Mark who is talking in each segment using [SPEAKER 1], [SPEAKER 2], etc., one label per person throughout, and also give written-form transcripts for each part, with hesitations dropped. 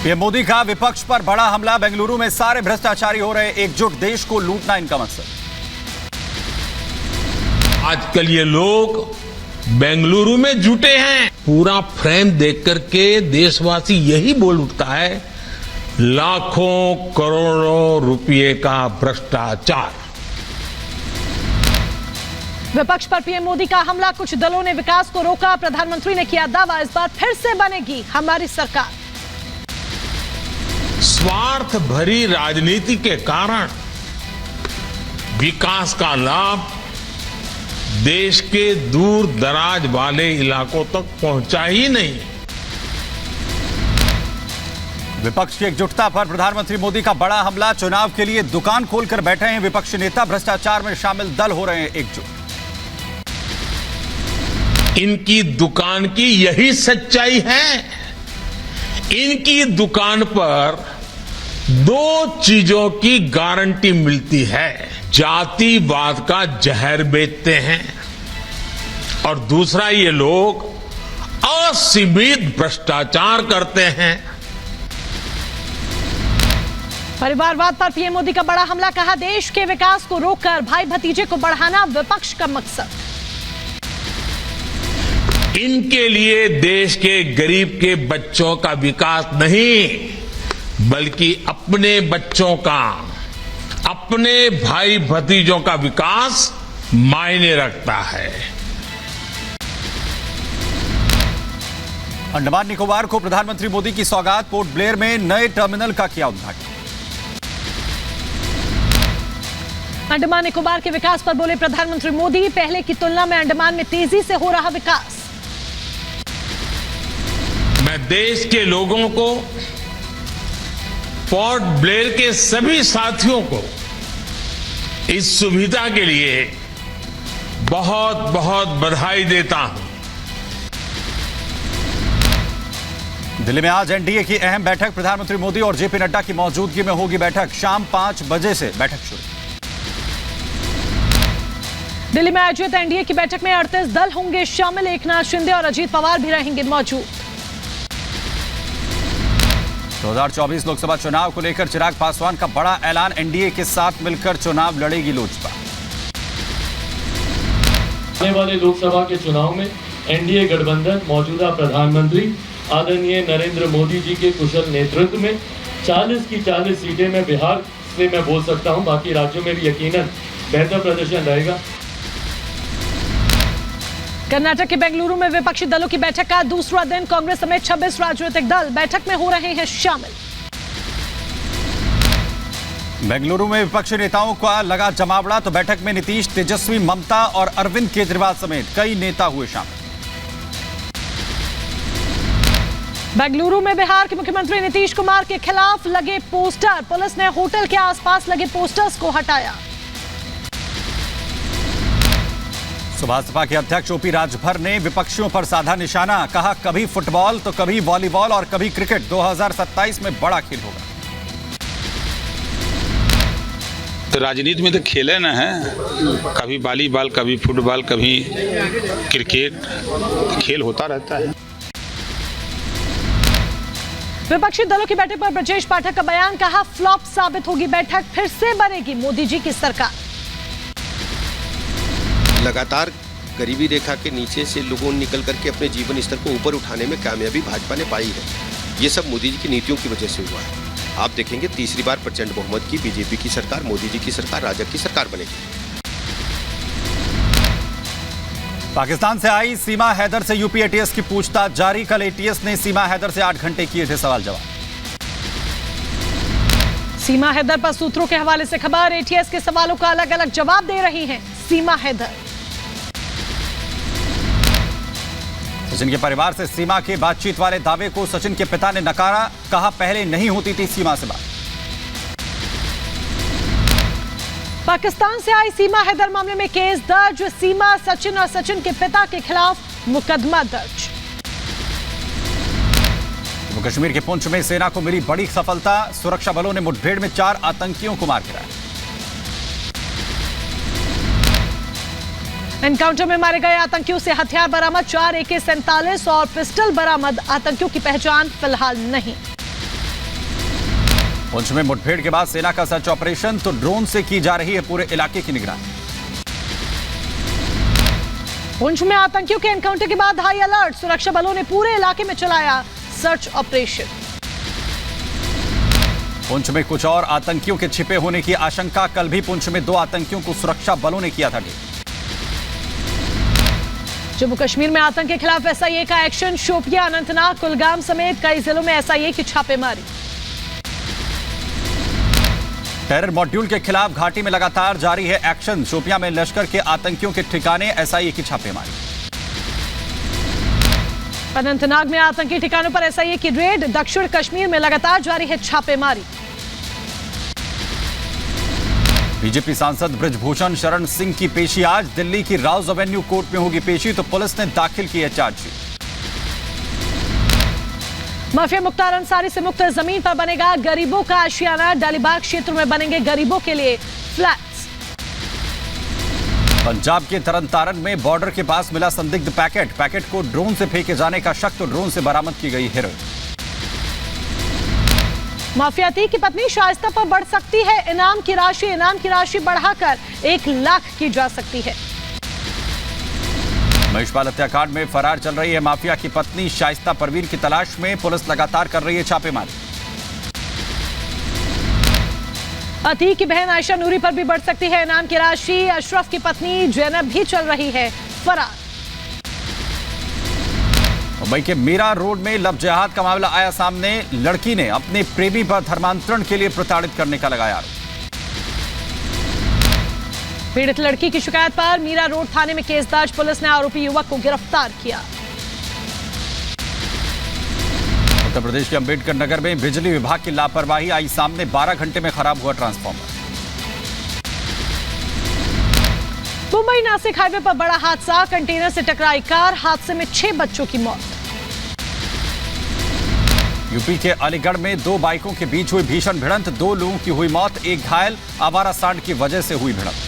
[SPEAKER 1] PM Modi का विपक्ष पर बड़ा हमला। बेंगलुरु में सारे भ्रष्टाचारी हो रहे एकजुट, देश को लूटना इनका मकसद।
[SPEAKER 2] आजकल ये लोग बेंगलुरु में जुटे हैं। पूरा फ्रेम देख करके देशवासी यही बोल उठता है, लाखों करोड़ों रुपए का भ्रष्टाचार।
[SPEAKER 3] विपक्ष पर पीएम मोदी का हमला। कुछ दलों ने विकास को रोका। प्रधानमंत्री ने किया दावा, इस बार फिर से बनेगी हमारी सरकार।
[SPEAKER 2] स्वार्थ भरी राजनीति के कारण विकास का लाभ देश के दूर दराज वाले इलाकों तक पहुंचा ही नहीं।
[SPEAKER 1] विपक्ष की एकजुटता पर प्रधानमंत्री मोदी का बड़ा हमला। चुनाव के लिए दुकान खोलकर बैठे हैं विपक्षी नेता। भ्रष्टाचार में शामिल दल हो रहे हैं एकजुट।
[SPEAKER 2] इनकी दुकान की यही सच्चाई है। इनकी दुकान पर दो चीजों की गारंटी मिलती है। जातिवाद का जहर बेचते हैं और दूसरा, ये लोग असीमित भ्रष्टाचार करते हैं।
[SPEAKER 3] परिवारवाद पर पीएम मोदी का बड़ा हमला। कहा, देश के विकास को रोककर भाई भतीजे को बढ़ाना विपक्ष का मकसद।
[SPEAKER 2] इनके लिए देश के गरीब के बच्चों का विकास नहीं, बल्कि अपने बच्चों का, अपने भाई भतीजों का विकास मायने रखता है।
[SPEAKER 1] अंडमान निकोबार को प्रधानमंत्री मोदी की सौगात। पोर्ट ब्लेयर में नए टर्मिनल का किया उद्घाटन।
[SPEAKER 3] अंडमान निकोबार के विकास पर बोले प्रधानमंत्री मोदी, पहले की तुलना में अंडमान में तेजी से हो रहा विकास।
[SPEAKER 2] मैं देश के लोगों को, पोर्ट ब्लेयर के सभी साथियों को इस सुविधा के लिए बहुत बहुत बधाई देता हूं।
[SPEAKER 1] दिल्ली में आज एनडीए की अहम बैठक। प्रधानमंत्री मोदी और जेपी नड्डा की मौजूदगी में होगी बैठक। शाम 5 बजे से बैठक शुरू।
[SPEAKER 3] दिल्ली में आयोजित एनडीए की बैठक में 38 दल होंगे शामिल। एकनाथ शिंदे और अजीत पवार भी रहेंगे मौजूद।
[SPEAKER 1] 2024 लोकसभा चुनाव को लेकर चिराग पासवान का बड़ा ऐलान। एनडीए के साथ मिलकर चुनाव लड़ेगी लोजपा।
[SPEAKER 4] आने वाले लोकसभा के चुनाव में एनडीए गठबंधन मौजूदा प्रधानमंत्री आदरणीय नरेंद्र मोदी जी के कुशल नेतृत्व में 40 की 40 सीटें में बिहार से मैं बोल सकता हूं, बाकी राज्यों में भी यकीनन बेहतर प्रदर्शन रहेगा।
[SPEAKER 3] कर्नाटक के बेंगलुरु में विपक्षी दलों की बैठक का दूसरा दिन। कांग्रेस समेत 26 राजनीतिक दल बैठक में हो रहे हैं शामिल।
[SPEAKER 1] बेंगलुरु में विपक्षी नेताओं का लगा जमावड़ा। तो बैठक में नीतीश, तेजस्वी, ममता और अरविंद केजरीवाल समेत कई नेता हुए शामिल।
[SPEAKER 3] बेंगलुरु में बिहार के मुख्यमंत्री नीतीश कुमार के खिलाफ लगे पोस्टर। पुलिस ने होटल के आसपास लगे पोस्टर्स को हटाया।
[SPEAKER 1] भाजपा के अध्यक्ष ओपी राजभर ने विपक्षियों पर साधा निशाना। कहा, कभी फुटबॉल तो कभी वॉलीबॉल और कभी क्रिकेट। 2027 में बड़ा खेल होगा।
[SPEAKER 5] तो राजनीति में तो खेले ना है, कभी वॉलीबॉल, कभी फुटबॉल, कभी क्रिकेट, खेल होता रहता है।
[SPEAKER 3] विपक्षी दलों की बैठक पर ब्रजेश पाठक का बयान। कहा, फ्लॉप साबित होगी बैठक, फिर से बनेगी मोदी जी की सरकार।
[SPEAKER 6] लगातार गरीबी रेखा के नीचे से लोगों ने निकल करके अपने जीवन स्तर को ऊपर उठाने में कामयाबी भाजपा ने पाई है। ये सब मोदी जी की नीतियों की वजह से हुआ है। आप देखेंगे तीसरी बार प्रचंड बहुमत की बीजेपी की सरकार, मोदी जी की सरकार, राजग की सरकार बनेगी।
[SPEAKER 1] पाकिस्तान से आई सीमा हैदर से यूपी एटीएस की पूछताछ जारी। कल एटीएस ने सीमा हैदर से 8 घंटे किए थे सवाल जवाब।
[SPEAKER 3] सीमा हैदर पर सूत्रों के हवाले से खबर। एटीएस के सवालों का अलग अलग जवाब दे रही हैं सीमा हैदर।
[SPEAKER 1] सचिन के परिवार से सीमा के बातचीत वाले दावे को सचिन के पिता ने नकारा। कहा, पहले नहीं होती थी सीमा से बात।
[SPEAKER 3] पाकिस्तान से आई सीमा हैदर मामले में केस दर्ज। सीमा, सचिन और सचिन के पिता के खिलाफ मुकदमा दर्ज।
[SPEAKER 1] जम्मू कश्मीर के पुंछ में सेना को मिली बड़ी सफलता। सुरक्षा बलों ने मुठभेड़ में 4 आतंकियों को मार गिराया।
[SPEAKER 3] एनकाउंटर में मारे गए आतंकियों से हथियार बरामद। 4 AK-47 और पिस्टल बरामद। आतंकियों की पहचान फिलहाल नहीं।
[SPEAKER 1] पुंछ में मुठभेड़ के बाद सेना का सर्च ऑपरेशन, तो ड्रोन से की जा रही है पूरे इलाके की निगरानी।
[SPEAKER 3] पुंछ में आतंकियों के एनकाउंटर के बाद हाई अलर्ट, सुरक्षा बलों ने पूरे इलाके में चलाया सर्च ऑपरेशन।
[SPEAKER 1] पुंछ में कुछ और आतंकियों के छिपे होने की आशंका, कल भी पुंछ में 2 आतंकियों को सुरक्षा बलों ने किया था ढेर।
[SPEAKER 3] जम्मू कश्मीर में आतंक के खिलाफ एसआईए का एक्शन, शोपियां, अनंतनाग, कुलगाम समेत कई जिलों में एसआईए की छापेमारी।
[SPEAKER 1] टेरर मॉड्यूल के खिलाफ घाटी में लगातार जारी है एक्शन, शोपियां में लश्कर के आतंकियों के ठिकाने एसआईए की छापेमारी।
[SPEAKER 3] अनंतनाग में आतंकी ठिकानों पर एसआईए की रेड, दक्षिण कश्मीर में लगातार जारी है छापेमारी।
[SPEAKER 1] बीजेपी सांसद ब्रिजभूषण शरण सिंह की पेशी आज, दिल्ली की राउज एवेन्यू कोर्ट में होगी पेशी, तो पुलिस ने दाखिल की है चार्जशीट।
[SPEAKER 3] माफिया मुख्तार अंसारी से मुक्त जमीन पर बनेगा गरीबों का आशियाना, डालीबाग क्षेत्र में बनेंगे गरीबों के लिए फ्लैट्स।
[SPEAKER 1] पंजाब के तरनतारन में बॉर्डर के पास मिला संदिग्ध पैकेट को ड्रोन से फेंके जाने का शक, तो ड्रोन से बरामद की गई हेरोइन।
[SPEAKER 3] माफियाती की पत्नी शाइस्ता पर बढ़ सकती है इनाम की राशि बढ़ाकर 1 लाख की जा सकती है।
[SPEAKER 1] महेशपाल हत्याकांड में फरार चल रही है माफिया की पत्नी शाइस्ता परवीन की तलाश में पुलिस लगातार कर रही है छापेमारी।
[SPEAKER 3] अतीक की बहन आयशा नूरी पर भी बढ़ सकती है इनाम की राशि, अशरफ की पत्नी जैनब भी चल रही है फरार।
[SPEAKER 1] मुंबई के मीरा रोड में लव जिहाद का मामला आया सामने, लड़की ने अपने प्रेमी पर धर्मांतरण के लिए प्रताड़ित करने का लगाया आरोप।
[SPEAKER 3] पीड़ित लड़की की शिकायत पर मीरा रोड थाने में केस दर्ज, पुलिस ने आरोपी युवक को गिरफ्तार किया।
[SPEAKER 1] उत्तर प्रदेश के अंबेडकर नगर में बिजली विभाग की लापरवाही आई सामने, 12 घंटे में खराब हुआ ट्रांसफार्मर।
[SPEAKER 3] मुंबई नासिक हाईवे पर बड़ा हादसा, कंटेनर से टकराई कार, हादसे में 6 बच्चों की मौत।
[SPEAKER 1] यूपी के अलीगढ़ में 2 बाइकों के बीच हुई भीषण भिड़ंत, 2 लोगों की हुई मौत, 1 घायल, आवारा सांड की वजह से हुई भिड़ंत।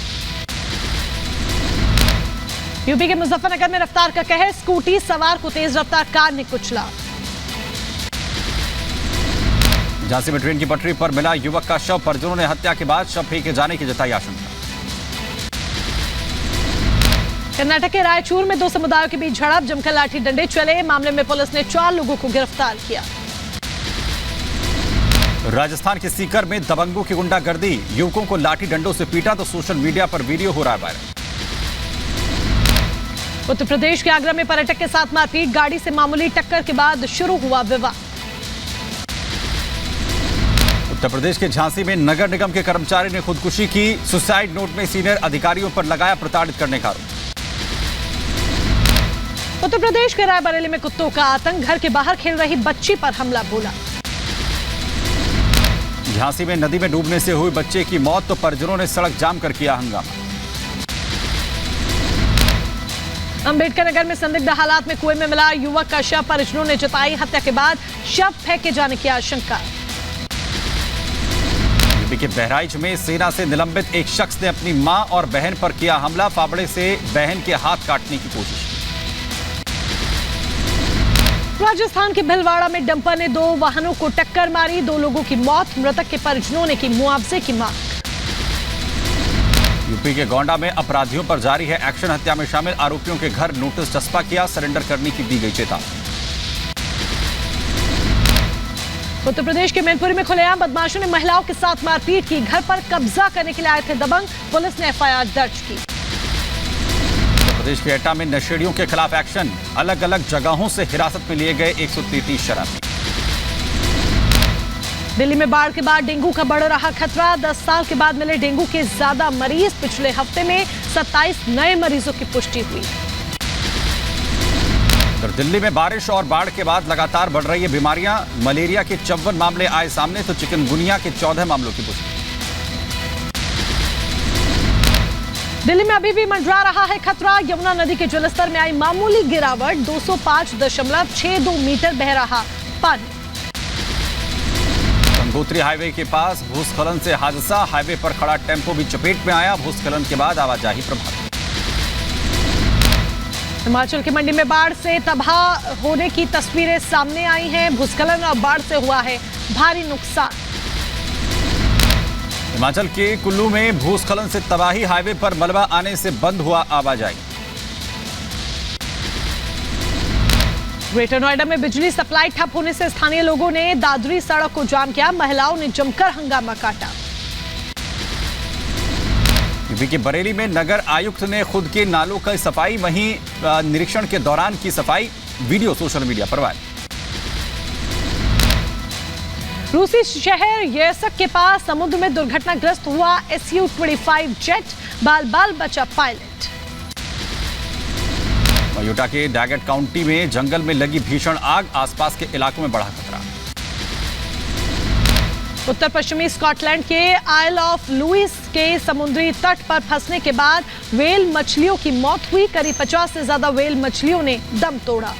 [SPEAKER 3] यूपी के मुजफ्फरनगर में रफ्तार का कहर, स्कूटी सवार को तेज रफ्तार कार ने कुचला।
[SPEAKER 1] झांसी में ट्रेन की पटरी पर मिला युवक का शव, परिजनों ने हत्या के बाद शव फेंके जाने की जताई आशंका।
[SPEAKER 3] कर्नाटक के रायचूर में 2 समुदायों के बीच झड़प, जमकर लाठी डंडे चले, मामले में पुलिस ने 4 लोगों को गिरफ्तार किया।
[SPEAKER 1] राजस्थान के सीकर में दबंगों की गुंडागर्दी, युवकों को लाठी डंडों से पीटा, तो सोशल मीडिया पर वीडियो हो रहा है वायरल।
[SPEAKER 3] उत्तर प्रदेश के आगरा में पर्यटक के साथ मारपीट, गाड़ी से मामूली टक्कर के बाद शुरू हुआ विवाद।
[SPEAKER 1] उत्तर प्रदेश के झांसी में नगर निगम के कर्मचारी ने खुदकुशी की, सुसाइड नोट में सीनियर अधिकारियों पर लगाया प्रताड़ित करने का आरोप।
[SPEAKER 3] उत्तर प्रदेश के रायबरेली में कुत्तों का आतंक, घर के बाहर खेल रही बच्ची पर हमला बोला।
[SPEAKER 1] झांसी में नदी में डूबने से हुई बच्चे की मौत, तो परिजनों ने सड़क जाम कर किया हंगामा।
[SPEAKER 3] अंबेडकर नगर में संदिग्ध हालात में कुएं में मिला युवक का शव, परिजनों ने जताई हत्या के बाद शव फेंके जाने की आशंका।
[SPEAKER 1] यूपी के बहराइच में सेना से निलंबित एक शख्स ने अपनी मां और बहन पर किया हमला, फावड़े से बहन के हाथ काटने की कोशिश।
[SPEAKER 3] राजस्थान के भिलवाड़ा में डंपर ने 2 वाहनों को टक्कर मारी, 2 लोगों की मौत, मृतक के परिजनों ने की मुआवजे की मांग।
[SPEAKER 1] यूपी के गोंडा में अपराधियों पर जारी है एक्शन, हत्या में शामिल आरोपियों के घर नोटिस चस्पा किया, सरेंडर करने की दी गई चेतावनी।
[SPEAKER 3] उत्तर प्रदेश के मैनपुरी में खुलेआम बदमाशों ने महिलाओं के साथ मारपीट की, घर पर कब्जा करने के लिए आए थे दबंग, पुलिस ने एफआईआर दर्ज की।
[SPEAKER 1] उत्तर प्रदेश के एटा में नशेड़ियों के खिलाफ एक्शन, अलग अलग जगहों से हिरासत में लिए गए 133 शराबी।
[SPEAKER 3] दिल्ली में बाढ़ के बाद डेंगू का बढ़ रहा खतरा, 10 साल के बाद मिले डेंगू के ज्यादा मरीज, पिछले हफ्ते में 27 नए मरीजों की पुष्टि हुई।
[SPEAKER 1] दिल्ली में बारिश और बाढ़ के बाद लगातार बढ़ रही है बीमारियां, मलेरिया के 54 मामले आए सामने, तो चिकनगुनिया के 14 मामलों की पुष्टि।
[SPEAKER 3] दिल्ली में अभी भी मंडरा रहा है खतरा, यमुना नदी के जलस्तर में आई मामूली गिरावट, 205.62 मीटर बह रहा पानी।
[SPEAKER 1] गंगोत्री हाईवे के पास भूस्खलन से हादसा, हाईवे पर खड़ा टेम्पो भी चपेट में आया, भूस्खलन के बाद आवाजाही प्रभावित।
[SPEAKER 3] हिमाचल की मंडी में बाढ़ से तबाह होने की तस्वीरें सामने आई हैं, भूस्खलन और बाढ़ से हुआ है भारी नुकसान।
[SPEAKER 1] हिमाचल के कुल्लू में भूस्खलन से तबाही, हाईवे पर मलबा आने से बंद हुआ आवाजाही।
[SPEAKER 3] ग्रेटर नोएडा में बिजली सप्लाई ठप होने से स्थानीय लोगों ने दादरी सड़क को जाम किया, महिलाओं ने जमकर हंगामा काटा।
[SPEAKER 1] यूपी के बरेली में नगर आयुक्त ने खुद के नालों की सफाई, वहीं निरीक्षण के दौरान की सफाई, वीडियो सोशल मीडिया पर वायरल।
[SPEAKER 3] रूसी शहर येर्स्क के पास समुद्र में दुर्घटनाग्रस्त हुआ Su-25 जेट, बाल बाल बचा पायलट।
[SPEAKER 1] यूटा के डैगेट काउंटी में जंगल में लगी भीषण आग, आसपास के इलाकों में बढ़ा खतरा।
[SPEAKER 3] उत्तर पश्चिमी स्कॉटलैंड के आइल ऑफ लुइस के समुद्री तट पर फंसने के बाद व्हेल मछलियों की मौत हुई, करीब 50 से ज्यादा व्हेल मछलियों ने दम तोड़ा।